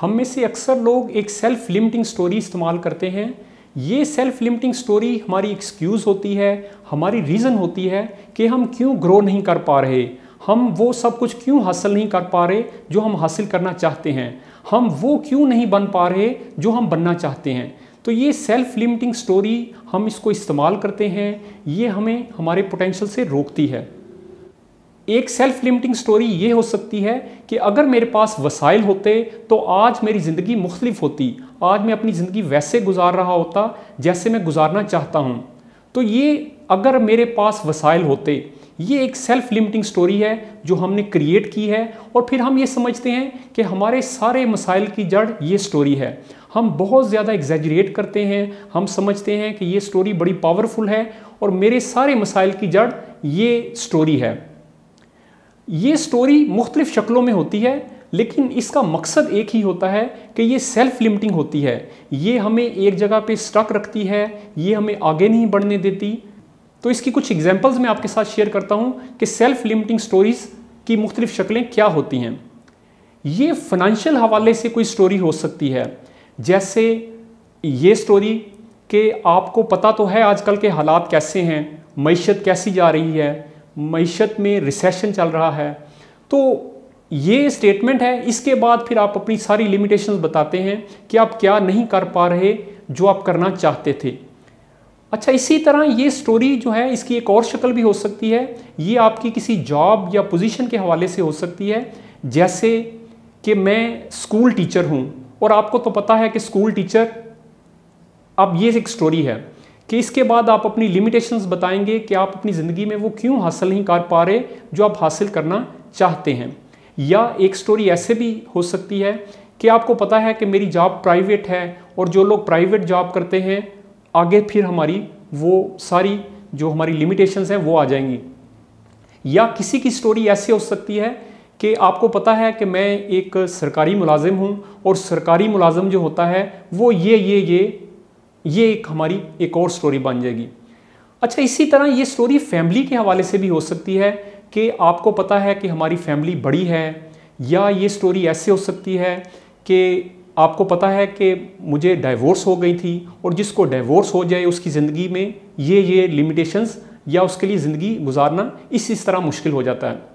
हम में से अक्सर लोग एक सेल्फ लिमिटिंग स्टोरी इस्तेमाल करते हैं। ये सेल्फ लिमिटिंग स्टोरी हमारी एक्सक्यूज़ होती है, हमारी रीज़न होती है कि हम क्यों ग्रो नहीं कर पा रहे, हम वो सब कुछ क्यों हासिल नहीं कर पा रहे जो हम हासिल करना चाहते हैं, हम वो क्यों नहीं बन पा रहे जो हम बनना चाहते हैं। तो ये सेल्फ लिमिटिंग स्टोरी हम इसको इस्तेमाल करते हैं, ये हमें हमारे पोटेंशियल से रोकती है। एक सेल्फ लिमिटिंग स्टोरी ये हो सकती है कि अगर मेरे पास वसाइल होते तो आज मेरी ज़िंदगी मुख्तलिफ होती, आज मैं अपनी ज़िंदगी वैसे गुजार रहा होता जैसे मैं गुजारना चाहता हूँ। तो ये अगर मेरे पास वसाइल होते, ये एक सेल्फ लिमिटिंग स्टोरी है जो हमने क्रिएट की है। और फिर हम ये समझते हैं कि हमारे सारे मसाइल की जड़ ये स्टोरी है। हम बहुत ज़्यादा एग्जैजरेट करते हैं, हम समझते हैं कि ये स्टोरी बड़ी पावरफुल है और मेरे सारे मसाइल की जड़ ये स्टोरी है। ये स्टोरी मुख्तलिफ शक्लों में होती है, लेकिन इसका मकसद एक ही होता है कि ये सेल्फ लिमिटिंग होती है। ये हमें एक जगह पे स्टक रखती है, ये हमें आगे नहीं बढ़ने देती। तो इसकी कुछ एग्जांपल्स मैं आपके साथ शेयर करता हूँ कि सेल्फ लिमिटिंग स्टोरीज़ की मुख्तलिफ शक्लें क्या होती हैं। ये फाइनेंशियल हवाले से कोई स्टोरी हो सकती है, जैसे ये स्टोरी कि आपको पता तो है आजकल के हालात कैसे हैं, मईशत कैसी जा रही है, मईशत में रिसेशन चल रहा है। तो ये स्टेटमेंट है। इसके बाद फिर आप अपनी सारी लिमिटेशंस बताते हैं कि आप क्या नहीं कर पा रहे जो आप करना चाहते थे। अच्छा, इसी तरह ये स्टोरी जो है इसकी एक और शक्ल भी हो सकती है। ये आपकी किसी जॉब या पोजीशन के हवाले से हो सकती है, जैसे कि मैं स्कूल टीचर हूँ और आपको तो पता है कि स्कूल टीचर, अब ये एक स्टोरी है कि इसके बाद आप अपनी लिमिटेशंस बताएंगे कि आप अपनी ज़िंदगी में वो क्यों हासिल नहीं कर पा रहे जो आप हासिल करना चाहते हैं। या एक स्टोरी ऐसे भी हो सकती है कि आपको पता है कि मेरी जॉब प्राइवेट है और जो लोग प्राइवेट जॉब करते हैं आगे फिर हमारी वो सारी जो हमारी लिमिटेशंस हैं वो आ जाएंगी। या किसी की स्टोरी ऐसी हो सकती है कि आपको पता है कि मैं एक सरकारी मुलाजिम हूँ और सरकारी मुलाजिम जो होता है वो ये एक हमारी एक और स्टोरी बन जाएगी। अच्छा, इसी तरह ये स्टोरी फैमिली के हवाले से भी हो सकती है कि आपको पता है कि हमारी फैमिली बड़ी है। या ये स्टोरी ऐसे हो सकती है कि आपको पता है कि मुझे डाइवोर्स हो गई थी और जिसको डाइवोर्स हो जाए उसकी ज़िंदगी में ये लिमिटेशंस या उसके लिए ज़िंदगी गुजारना इस तरह मुश्किल हो जाता है।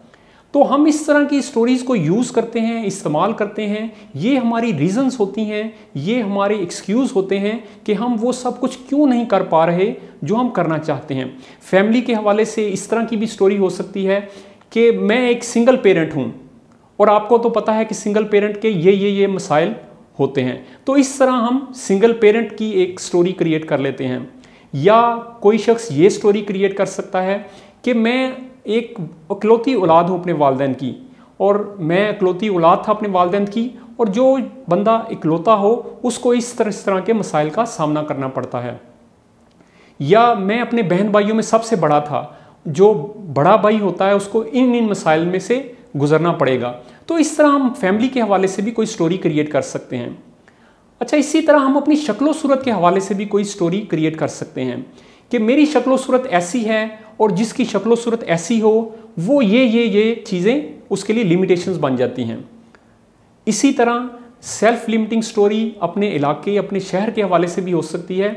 तो हम इस तरह की स्टोरीज़ को यूज़ करते हैं, इस्तेमाल करते हैं। ये हमारी रीज़न्स होती हैं, ये हमारे एक्सक्यूज़ होते हैं कि हम वो सब कुछ क्यों नहीं कर पा रहे जो हम करना चाहते हैं। फैमिली के हवाले से इस तरह की भी स्टोरी हो सकती है कि मैं एक सिंगल पेरेंट हूँ और आपको तो पता है कि सिंगल पेरेंट के ये मसाइल होते हैं। तो इस तरह हम सिंगल पेरेंट की एक स्टोरी क्रिएट कर लेते हैं। या कोई शख्स ये स्टोरी क्रिएट कर सकता है कि मैं एक इकलौती औलाद हूँ अपने वालिदैन की, और मैं इकलौती औलाद था अपने वालिदैन की, और जो बंदा इकलौता हो उसको इस तरह के मसाइल का सामना करना पड़ता है। या मैं अपने बहन भाइयों में सबसे बड़ा था, जो बड़ा भाई होता है उसको इन मसाइल में से गुजरना पड़ेगा। तो इस तरह हम फैमिली के हवाले से भी कोई स्टोरी क्रिएट कर सकते हैं। अच्छा, इसी तरह हम अपनी शक्लो सूरत के हवाले से भी कोई स्टोरी क्रिएट कर सकते हैं कि मेरी शक्लो सूरत ऐसी है और जिसकी शक्लो सूरत ऐसी हो वो ये चीज़ें उसके लिए लिमिटेशंस बन जाती हैं। इसी तरह सेल्फ लिमिटिंग स्टोरी अपने इलाके, अपने शहर के हवाले से भी हो सकती है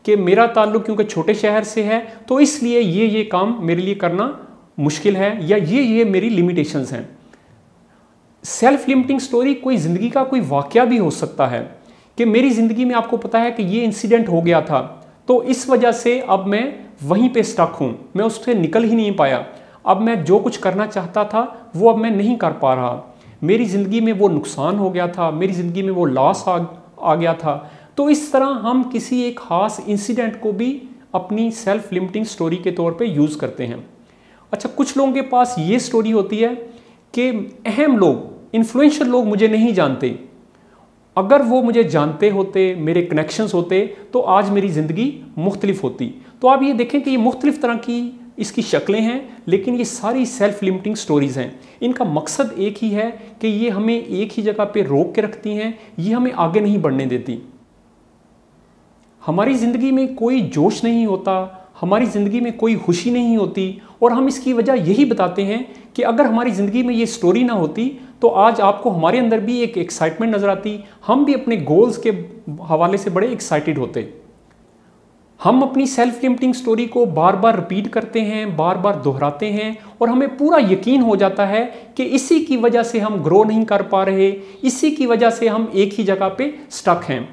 कि मेरा ताल्लुक क्योंकि छोटे शहर से है तो इसलिए ये काम मेरे लिए करना मुश्किल है, या ये मेरी लिमिटेशंस हैं। सेल्फ लिमिटिंग स्टोरी कोई ज़िंदगी का कोई वाक़या भी हो सकता है कि मेरी ज़िंदगी में आपको पता है कि ये इंसिडेंट हो गया था, तो इस वजह से अब मैं वहीं पे स्टक हूँ, मैं उससे निकल ही नहीं पाया। अब मैं जो कुछ करना चाहता था वो अब मैं नहीं कर पा रहा, मेरी ज़िंदगी में वो नुकसान हो गया था, मेरी ज़िंदगी में वो लॉस आ गया था। तो इस तरह हम किसी एक ख़ास इंसिडेंट को भी अपनी सेल्फ लिमिटिंग स्टोरी के तौर पे यूज़ करते हैं। अच्छा, कुछ लोगों के पास ये स्टोरी होती है कि अहम लोग, इन्फ्लुएंशियल लोग मुझे नहीं जानते, अगर वो मुझे जानते होते, मेरे कनेक्शंस होते, तो आज मेरी ज़िंदगी मुख्तलिफ होती। तो आप ये देखें कि ये मुख्तलिफ तरह की इसकी शक्लें हैं, लेकिन ये सारी सेल्फ लिमिटिंग स्टोरीज़ हैं। इनका मकसद एक ही है कि ये हमें एक ही जगह पे रोक के रखती हैं, ये हमें आगे नहीं बढ़ने देती। हमारी ज़िंदगी में कोई जोश नहीं होता, हमारी ज़िंदगी में कोई खुशी नहीं होती, और हम इसकी वजह यही बताते हैं कि अगर हमारी ज़िंदगी में ये स्टोरी ना होती तो आज आपको हमारे अंदर भी एक एक्साइटमेंट नज़र आती, हम भी अपने गोल्स के हवाले से बड़े एक्साइटेड होते। हम अपनी सेल्फ लिमिटिंग स्टोरी को बार बार रिपीट करते हैं, बार बार दोहराते हैं और हमें पूरा यकीन हो जाता है कि इसी की वजह से हम ग्रो नहीं कर पा रहे, इसी की वजह से हम एक ही जगह पे स्टक हैं।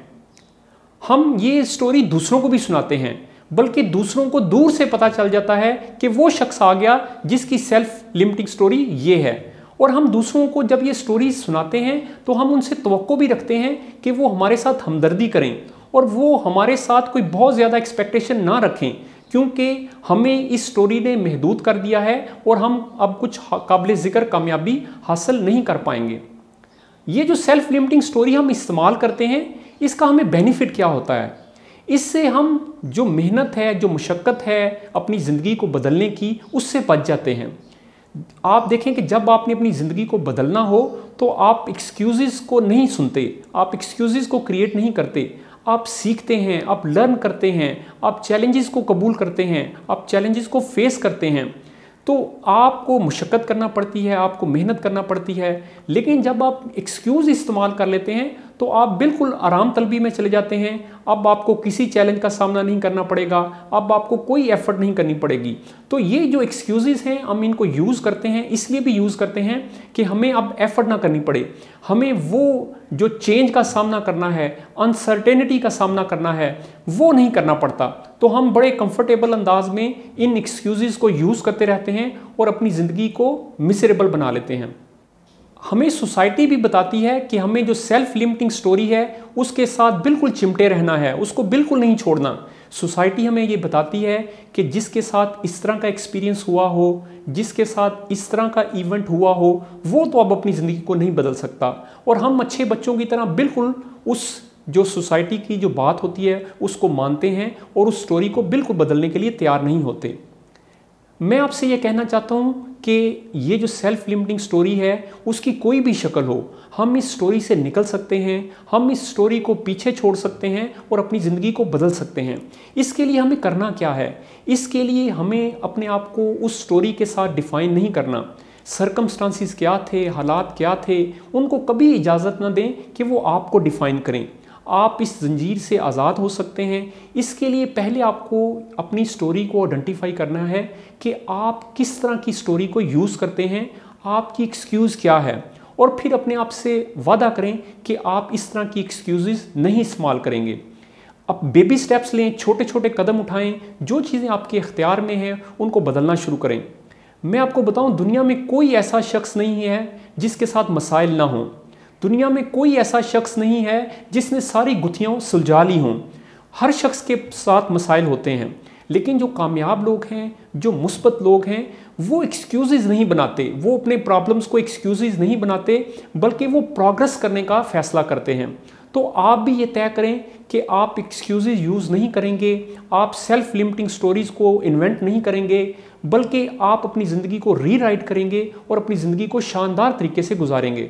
हम ये स्टोरी दूसरों को भी सुनाते हैं, बल्कि दूसरों को दूर से पता चल जाता है कि वो शख्स आ गया जिसकी सेल्फ लिमिटिंग स्टोरी ये है। और हम दूसरों को जब ये स्टोरी सुनाते हैं तो हम उनसे तवक्को भी रखते हैं कि वो हमारे साथ हमदर्दी करें और वो हमारे साथ कोई बहुत ज़्यादा एक्सपेक्टेशन ना रखें, क्योंकि हमें इस स्टोरी ने महदूद कर दिया है और हम अब कुछ काबिल ज़िक्र कामयाबी हासिल नहीं कर पाएंगे। ये जो सेल्फ लिमिटिंग स्टोरी हम इस्तेमाल करते हैं, इसका हमें बेनिफिट क्या होता है? इससे हम जो मेहनत है, जो मुशक्क़त है अपनी ज़िंदगी को बदलने की, उससे बच जाते हैं। आप देखें कि जब आपने अपनी ज़िंदगी को बदलना हो तो आप एक्सक्यूज़ेस को नहीं सुनते, आप एक्सक्यूज़ेस को क्रिएट नहीं करते, आप सीखते हैं, आप लर्न करते हैं, आप चैलेंजेस को कबूल करते हैं, आप चैलेंजेस को फेस करते हैं। तो आपको मुशक्क़त करना पड़ती है, आपको मेहनत करना पड़ती है, लेकिन जब आप एक्सक्यूज़ इस्तेमाल कर लेते हैं तो आप बिल्कुल आराम तलबी में चले जाते हैं। अब आपको किसी चैलेंज का सामना नहीं करना पड़ेगा, अब आपको कोई एफर्ट नहीं करनी पड़ेगी। तो ये जो एक्सक्यूज़ेस हैं हम इनको यूज़ करते हैं, इसलिए भी यूज़ करते हैं कि हमें अब एफर्ट ना करनी पड़े, हमें वो जो चेंज का सामना करना है, अनसर्टेनिटी का सामना करना है, वो नहीं करना पड़ता। तो हम बड़े कंफर्टेबल अंदाज में इन एक्सक्यूज़ेस को यूज़ करते रहते हैं और अपनी ज़िंदगी को मिसेरेबल बना लेते हैं। हमें सोसाइटी भी बताती है कि हमें जो सेल्फ लिमिटिंग स्टोरी है उसके साथ बिल्कुल चिमटे रहना है, उसको बिल्कुल नहीं छोड़ना। सोसाइटी हमें ये बताती है कि जिसके साथ इस तरह का एक्सपीरियंस हुआ हो, जिसके साथ इस तरह का इवेंट हुआ हो, वो तो अब अपनी ज़िंदगी को नहीं बदल सकता। और हम अच्छे बच्चों की तरह बिल्कुल उस जो सोसाइटी की जो बात होती है उसको मानते हैं और उस स्टोरी को बिल्कुल बदलने के लिए तैयार नहीं होते। मैं आपसे ये कहना चाहता हूँ कि ये जो सेल्फ लिमिटिंग स्टोरी है उसकी कोई भी शक्ल हो, हम इस स्टोरी से निकल सकते हैं, हम इस स्टोरी को पीछे छोड़ सकते हैं और अपनी ज़िंदगी को बदल सकते हैं। इसके लिए हमें करना क्या है? इसके लिए हमें अपने आप को उस स्टोरी के साथ डिफ़ाइन नहीं करना। सर्कमस्टांसिस क्या थे, हालात क्या थे, उनको कभी इजाज़त ना दें कि वो आपको डिफ़ाइन करें। आप इस जंजीर से आज़ाद हो सकते हैं। इसके लिए पहले आपको अपनी स्टोरी को आइडेंटिफाई करना है कि आप किस तरह की स्टोरी को यूज़ करते हैं, आपकी एक्सक्यूज़ क्या है, और फिर अपने आप से वादा करें कि आप इस तरह की एक्सक्यूज़ नहीं इस्तेमाल करेंगे। अब बेबी स्टेप्स लें, छोटे छोटे कदम उठाएं, जो चीज़ें आपके इख्तियार में हैं उनको बदलना शुरू करें। मैं आपको बताऊं, दुनिया में कोई ऐसा शख्स नहीं है जिसके साथ मसाइल ना हों। दुनिया में कोई ऐसा शख्स नहीं है जिसने सारी गुत्थियाँ सुलझा ली हों। हर शख्स के साथ मसाइल होते हैं, लेकिन जो कामयाब लोग हैं, जो मुस्बत लोग हैं, वो एक्सक्यूज़ नहीं बनाते, वो अपने प्रॉब्लम्स को एक्सक्यूज़ नहीं बनाते, बल्कि वो प्रोग्रेस करने का फ़ैसला करते हैं। तो आप भी ये तय करें कि आप एक्सक्यूज़ यूज़ नहीं करेंगे, आप सेल्फ लिमिटिंग स्टोरीज़ को इन्वेंट नहीं करेंगे, बल्कि आप अपनी ज़िंदगी को रीराइट करेंगे और अपनी ज़िंदगी को शानदार तरीके से गुजारेंगे।